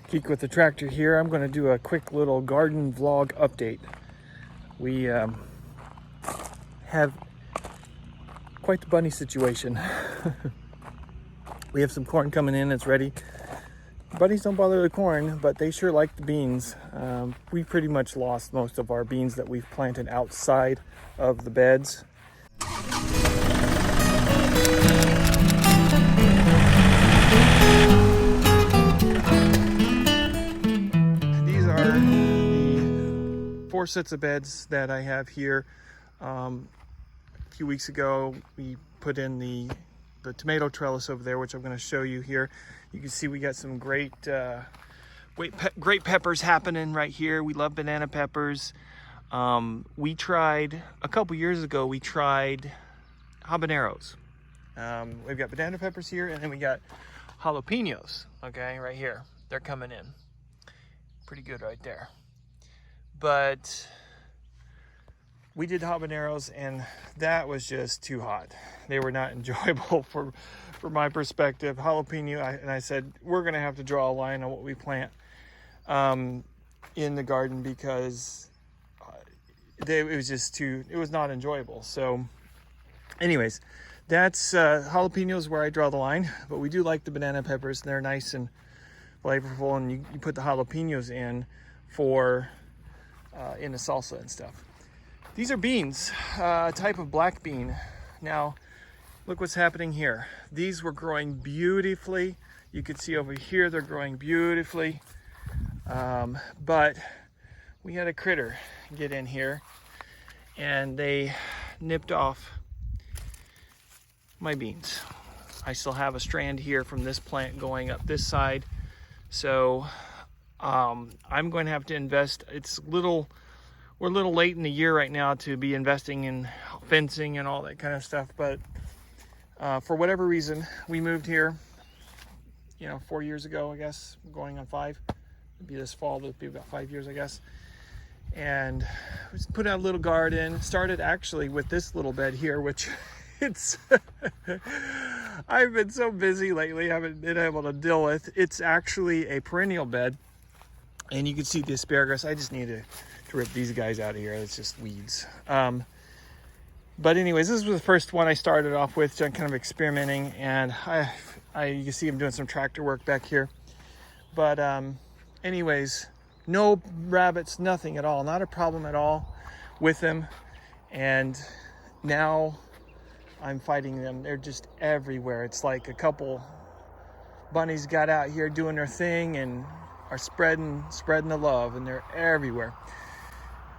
Geek with the Tractor here. I'm going to do a quick little garden vlog update. We have quite the bunny situation. We have some corn coming in, it's ready. Bunnies don't bother the corn, but they sure like the beans. We pretty much lost most of our beans that we've planted outside of the beds. These are the 4 sets of beds that I have here. A few weeks ago, we put in the tomato trellis over there, which I'm going to show you here. You can see we got some great peppers happening right here. We love banana peppers. We tried a couple years ago. We tried habaneros. We've got banana peppers here, and then we got jalapenos. Okay, right here. They're coming in. Pretty good right there. But we did habaneros, and that was just too hot. They were not enjoyable from my perspective. Jalapeno, and I said, we're going to have to draw a line on what we plant in the garden, because it was not enjoyable. So anyways, that's jalapenos where I draw the line, but we do like the banana peppers. They're nice and flavorful, and you put the jalapenos in for in a salsa and stuff. These are beans, a type of black bean. Now, look what's happening here. These were growing beautifully. You can see over here, they're growing beautifully. But we had a critter get in here, and they nipped off my beans. I still have a strand here from this plant going up this side. So I'm going to have to invest. We're a little late in the year right now to be investing in fencing and all that kind of stuff, but for whatever reason, we moved here, 4 years ago, I guess, going on 5. It'll be this fall, it'll be about 5 years, I guess. And we just put out a little garden. Started actually with this little bed here, which it's, I've been so busy lately, I haven't been able to deal with. It's actually a perennial bed, and you can see the asparagus. I just need to rip these guys out of here. It's just weeds. But anyways, this was the first one I started off with, kind of experimenting, and you can see I'm doing some tractor work back here. But anyways, no rabbits, nothing at all, not a problem at all with them. And now I'm fighting them. They're just everywhere. It's like a couple bunnies got out here doing their thing and are spreading the love, and they're everywhere.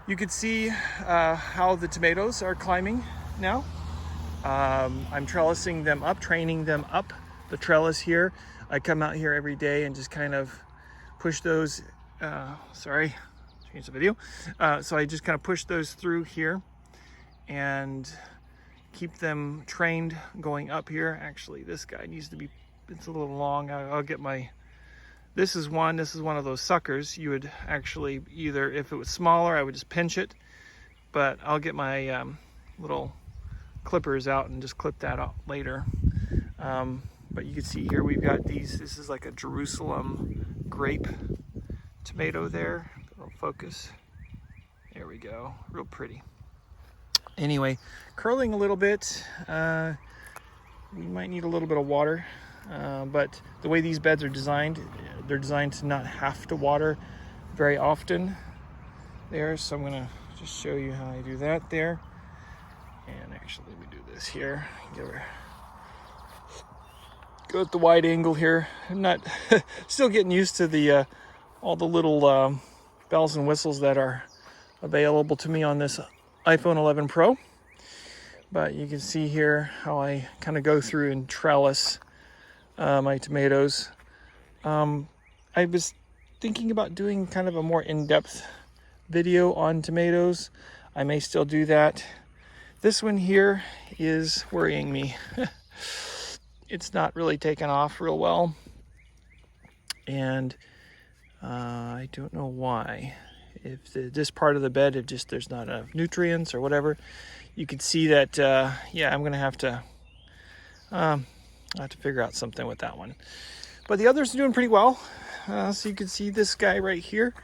You can see how the tomatoes are climbing now. I'm trellising them up, training them up the trellis here. I come out here every day and just kind of push those, sorry, change the video. So I just kind of push those through here and keep them trained going up here. Actually, this guy needs to be, it's a little long. I'll get my, this is one of those suckers. You would actually either, if it was smaller, I would just pinch it, but I'll get my little clippers out and just clip that out later. But you can see here we've got these. This is like a Jerusalem grape tomato there. It'll focus. There we go. Real pretty. Anyway, curling a little bit. We might need a little bit of water. But the way these beds are designed, they're designed to not have to water very often there. So I'm going to just show you how I do that there. And actually, let me do this here. Go at the wide angle here. I'm not still getting used to the all the little bells and whistles that are available to me on this iPhone 11 Pro. But you can see here how I kind of go through and trellis my tomatoes. I was thinking about doing kind of a more in-depth video on tomatoes. I may still do that. This one here is worrying me. It's not really taken off real well, and I don't know why. If this part of the bed, there's not enough nutrients or whatever. You can see that, yeah, I'm gonna have to figure out something with that one. But the others are doing pretty well. So you can see this guy right here.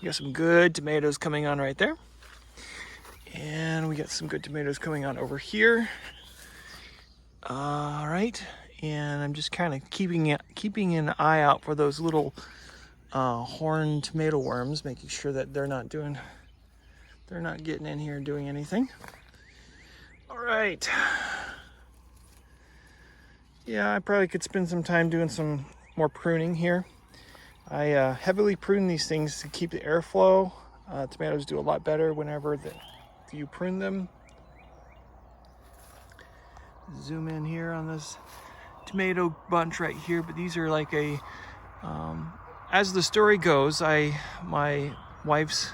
We got some good tomatoes coming on right there. And we got some good tomatoes coming on over here. All right. And I'm just kind of keeping an eye out for those little horned tomato worms, making sure that they're not getting in here and doing anything. All right. Yeah, I probably could spend some time doing some more pruning here. I heavily prune these things to keep the airflow. Tomatoes do a lot better whenever you prune them. Zoom in here on this tomato bunch right here, but these are like as the story goes, my wife's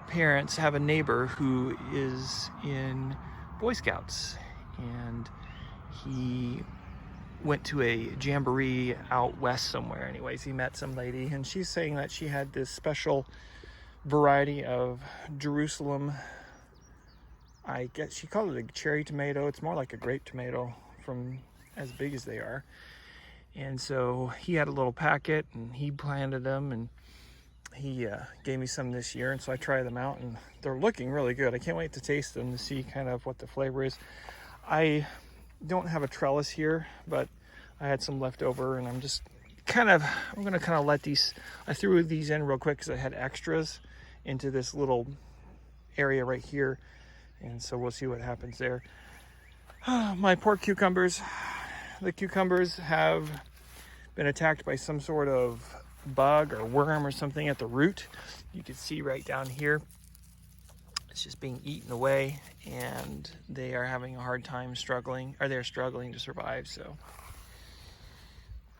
parents have a neighbor who is in Boy Scouts, and he went to a jamboree out west somewhere. Anyways, he met some lady, and she's saying that she had this special variety of Jerusalem, I guess she called it a cherry tomato. It's more like a grape tomato from as big as they are. And so he had a little packet, and he planted them, and he gave me some this year, and so I tried them out, and they're looking really good. I can't wait to taste them to see kind of what the flavor is. I don't have a trellis here, but I had some left over, and I'm gonna kind of let these, I threw these in real quick because I had extras into this little area right here, and so we'll see what happens there. My poor cucumbers. The cucumbers have been attacked by some sort of bug or worm or something at the root. You can see right down here, it's just being eaten away, and they are having a hard time they're struggling to survive. So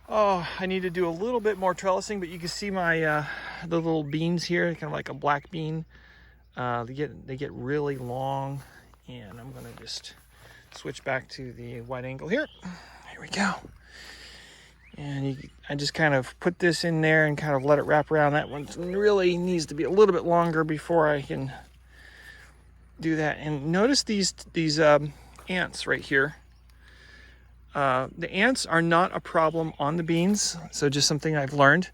I need to do a little bit more trellising, but you can see my the little beans here, kind of like a black bean. They get really long, and I'm gonna just switch back to the wide angle here. Here we go. And I just kind of put this in there and kind of let it wrap around. That one really needs to be a little bit longer before I can do that. And notice these ants right here. The ants are not a problem on the beans, so just something I've learned.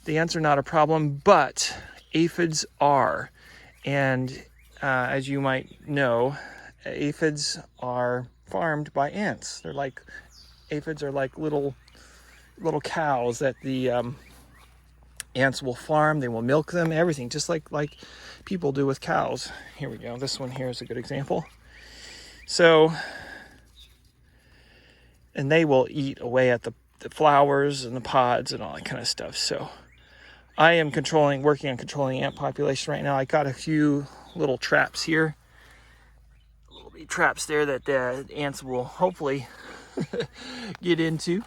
The ants are not a problem, but aphids are. And as you might know, aphids are farmed by ants. Aphids are like little cows that the ants will farm. They will milk them, everything, just like people do with cows. Here we go. This one here is a good example. So, and they will eat away at the flowers and the pods and all that kind of stuff. So I am working on controlling ant population right now. I got a few little traps here, little traps there that the ants will hopefully get into.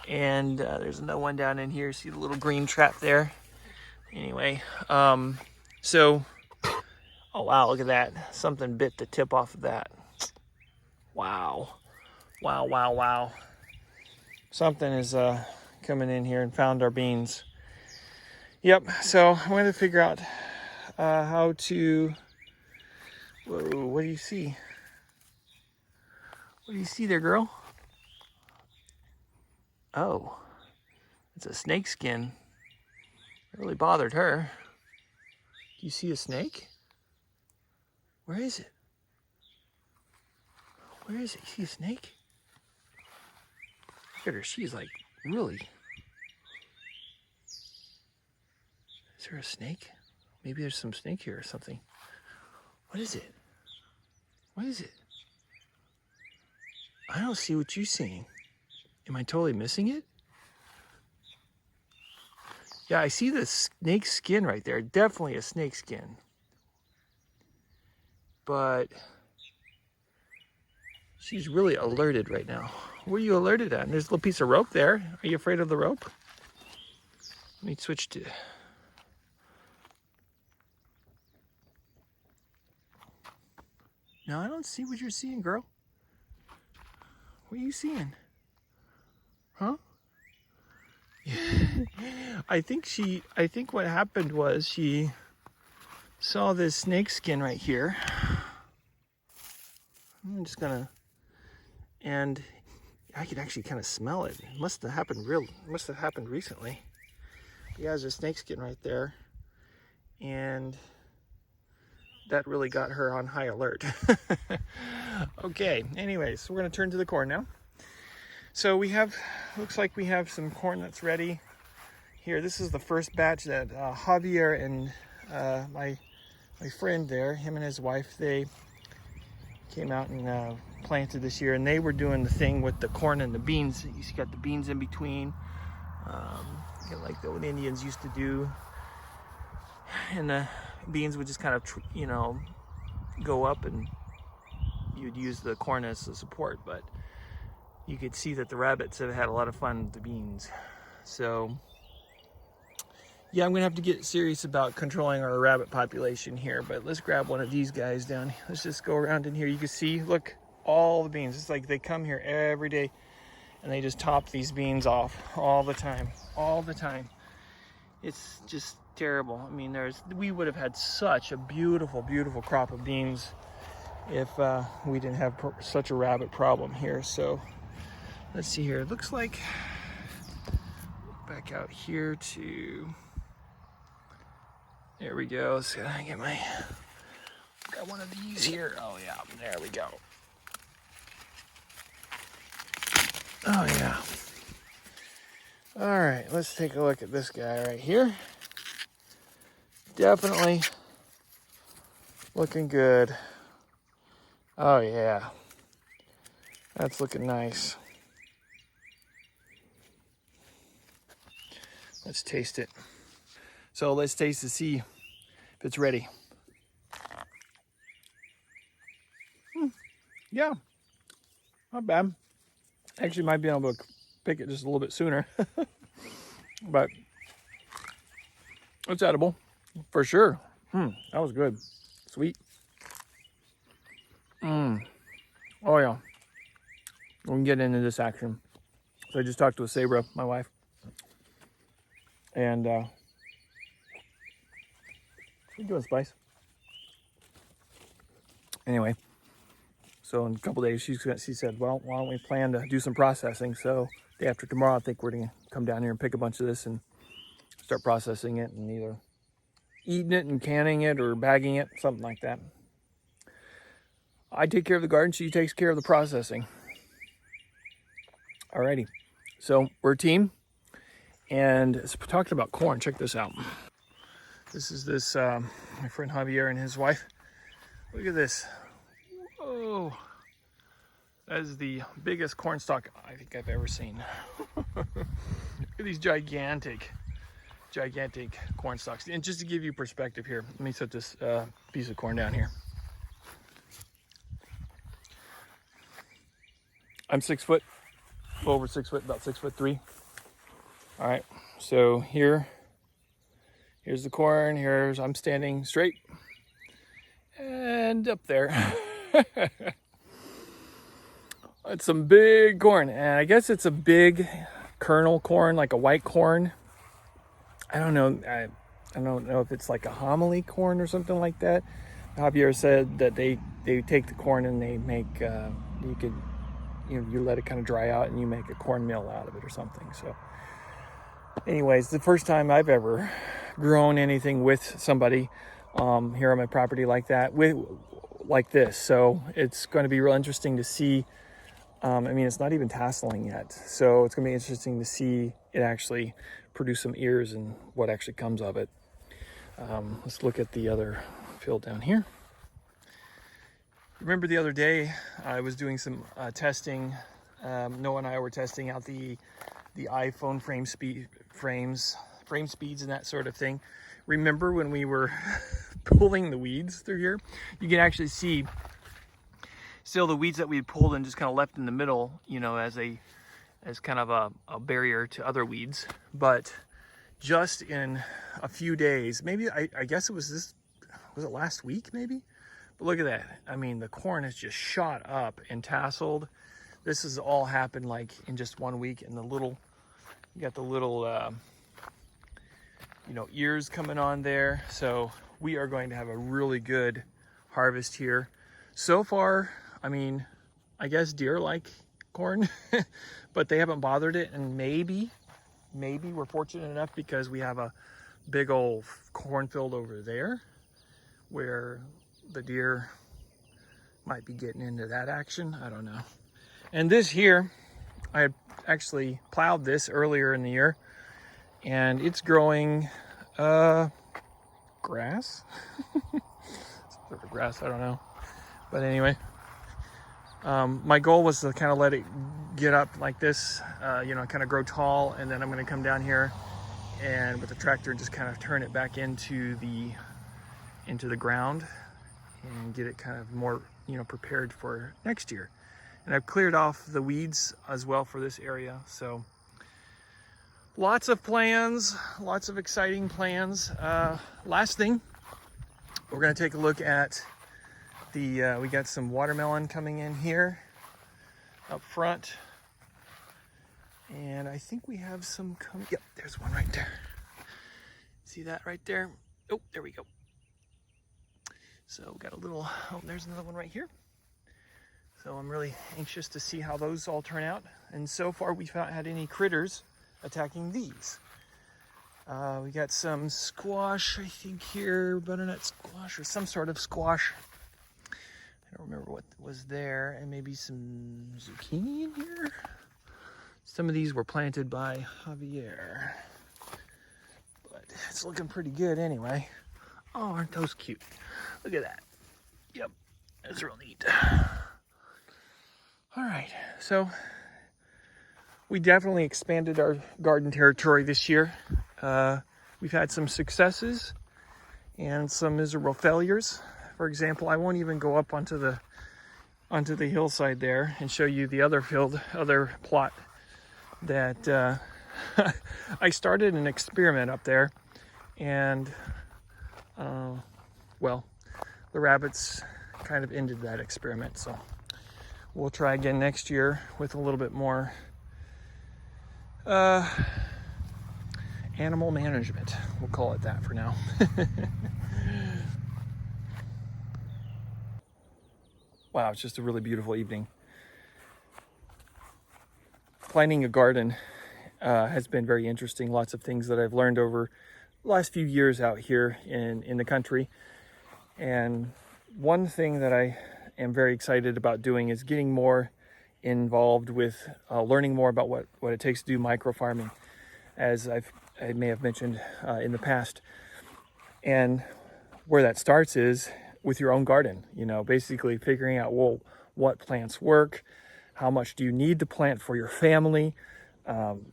And there's another one down in here. See the little green trap there? Anyway, so, oh wow, look at that. Something bit the tip off of that. Wow. Wow, wow, wow. Something is coming in here and found our beans. Yep, so I'm going to figure out how to... Whoa, what do you see? What do you see there, girl? Oh, it's a snake skin. It really bothered her. Do you see a snake? Where is it? Where is it? You see a snake? Look at her. She's like, really? Is there a snake? Maybe there's some snake here or something. What is it? What is it? I don't see what you're seeing. Am I totally missing it? Yeah, I see the snake skin right there. Definitely a snake skin. But she's really alerted right now. What are you alerted at? And there's a little piece of rope there. Are you afraid of the rope? Let me switch to... No, I don't see what you're seeing, girl. What are you seeing? Huh? I think what happened was she saw this snake skin right here. I'm just gonna, and I could actually kind of smell it. It must have happened recently. He has a snakeskin right there, and that really got her on high alert. Okay, anyways, we're gonna turn to the corn now. So we have, looks like we have some corn that's ready here. This is the first batch that Javier and my friend there, him and his wife, they came out and planted this year, and they were doing the thing with the corn and the beans. You got the beans in between, like the old Indians used to do, and the beans would just kind of, you know, go up, and you'd use the corn as the support. But you could see that the rabbits have had a lot of fun with the beans. So yeah, I'm gonna have to get serious about controlling our rabbit population here, but let's grab one of these guys down. Let's just go around in here. You can see, look, all the beans. It's like they come here every day and they just top these beans off all the time, all the time. It's just terrible. I mean, we would have had such a beautiful, beautiful crop of beans if we didn't have such a rabbit problem here. So let's see here. It looks like, back out here to, there we go. Let's get got one of these here. Oh yeah, there we go. Oh yeah. All right, let's take a look at this guy right here. Definitely looking good. Oh yeah, that's looking nice. Let's taste it. So let's taste to see if it's ready. Yeah, not bad. Actually might be able to pick it just a little bit sooner, but it's edible for sure. That was good. Sweet. Oh yeah. We can get into this action. So I just talked to Sabra, my wife, and what are you doing, Spice? Anyway, so in a couple days, she said, well, why don't we plan to do some processing? So day after tomorrow, I think we're gonna come down here and pick a bunch of this and start processing it, and either eating it and canning it or bagging it, something like that. I take care of the garden, she takes care of the processing. Alrighty, so we're a team. And talking about corn, check this out. This is my friend Javier and his wife. Look at this. Whoa. That is the biggest corn stalk I think I've ever seen. Look at these gigantic corn stalks. And just to give you perspective here, let me set this piece of corn down here. I'm 6 foot, over 6 foot, about 6'3". All right, so here's the corn. I'm standing straight and up there. It's some big corn, and I guess it's a big kernel corn, like a white corn. I don't know. I don't know if it's like a homily corn or something like that. Javier said that they take the corn and they make you let it kind of dry out and you make a cornmeal out of it or something. So anyways, the first time I've ever grown anything with somebody here on my property like that, like this. So it's going to be real interesting to see. I mean, it's not even tasseling yet. So it's going to be interesting to see it actually produce some ears and what actually comes of it. Let's look at the other field down here. Remember the other day I was doing some testing. Noah and I were testing out the iPhone frame speeds and that sort of thing. Remember when we were pulling the weeds through here? You can actually see still the weeds that we had pulled and just kind of left in the middle, you know, as kind of a barrier to other weeds. But just in a few days, maybe I guess it was it last week maybe? But look at that. I mean, the corn has just shot up and tasseled. This has all happened like in just 1 week, and you got the little ears coming on there. So we are going to have a really good harvest here. So far, I mean, I guess deer like corn, but they haven't bothered it, and maybe maybe we're fortunate enough because we have a big old cornfield over there where the deer might be getting into that action. I don't know. And this here, I had actually plowed this earlier in the year, and it's growing grass. Sort of grass, I don't know. But anyway, my goal was to kind of let it get up like this, kind of grow tall, and then I'm going to come down here and with the tractor just kind of turn it back into the ground and get it kind of more, prepared for next year. And I've cleared off the weeds as well for this area. So lots of plans, lots of exciting plans. Last thing, we're going to take a look at we got some watermelon coming in here up front. And I think we have some coming. Yep, there's one right there. See that right there? Oh, there we go. So we got a little, there's another one right here. So I'm really anxious to see how those all turn out. And so far we've not had any critters attacking these. We got some squash, I think here, butternut squash or some sort of squash. I don't remember what was there. And maybe some zucchini in here. Some of these were planted by Javier. But it's looking pretty good anyway. Oh, aren't those cute? Look at that. Yep, that's real neat. All right, so we definitely expanded our garden territory this year. We've had some successes and some miserable failures. For example, I won't even go up onto the hillside there and show you the other plot that I started an experiment up there, and the rabbits kind of ended that experiment. So we'll try again next year with a little bit more animal management. We'll call it that for now. Wow, it's just a really beautiful evening. Planting a garden has been very interesting. Lots of things that I've learned over the last few years out here in the country. And one thing that I am very excited about doing is getting more involved with learning more about what it takes to do micro farming, as I may have mentioned in the past. And where that starts is with your own garden, basically figuring out, what plants work, how much do you need to plant for your family,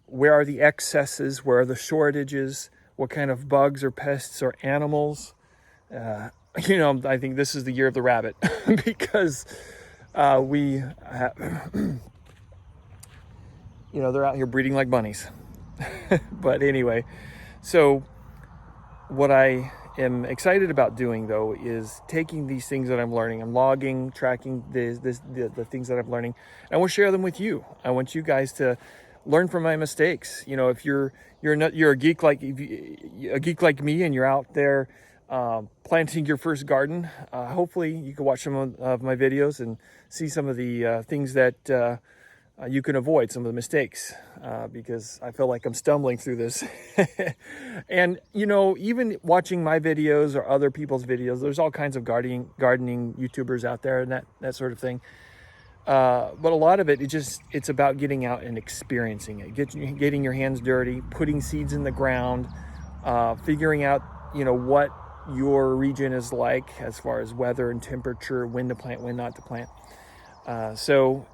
where are the excesses, where are the shortages, what kind of bugs or pests or animals. I think this is the year of the rabbit because they're out here breeding like bunnies. But anyway, so what I am excited about doing though is taking these things that I'm learning, I'm logging, tracking the things that I'm learning, and I want to share them with you. I want you guys to learn from my mistakes. If you're a geek like me and you're out there planting your first garden, hopefully you can watch some of my videos and see some of the things that you can avoid, some of the mistakes, because I feel like I'm stumbling through this. And even watching my videos or other people's videos, there's all kinds of gardening YouTubers out there and that sort of thing. But a lot of it's about getting out and experiencing it, getting your hands dirty, putting seeds in the ground, figuring out what your region is like as far as weather and temperature, when to plant, when not to plant. So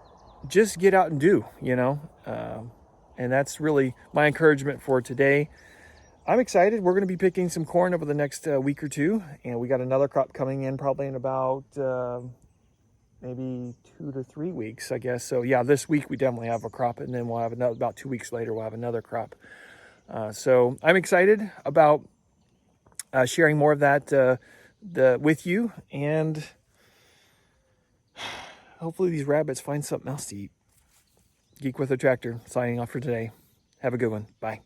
just get out and do, and that's really my encouragement for today. I'm excited. We're going to be picking some corn over the next week or two, and we got another crop coming in probably in about maybe 2 to 3 weeks, I guess. So yeah, this week we definitely have a crop, and then we'll have another, about 2 weeks later, we'll have another crop. So I'm excited about sharing more of that with you, and hopefully these rabbits find something else to eat. Geek with a Tractor, signing off for today. Have a good one. Bye.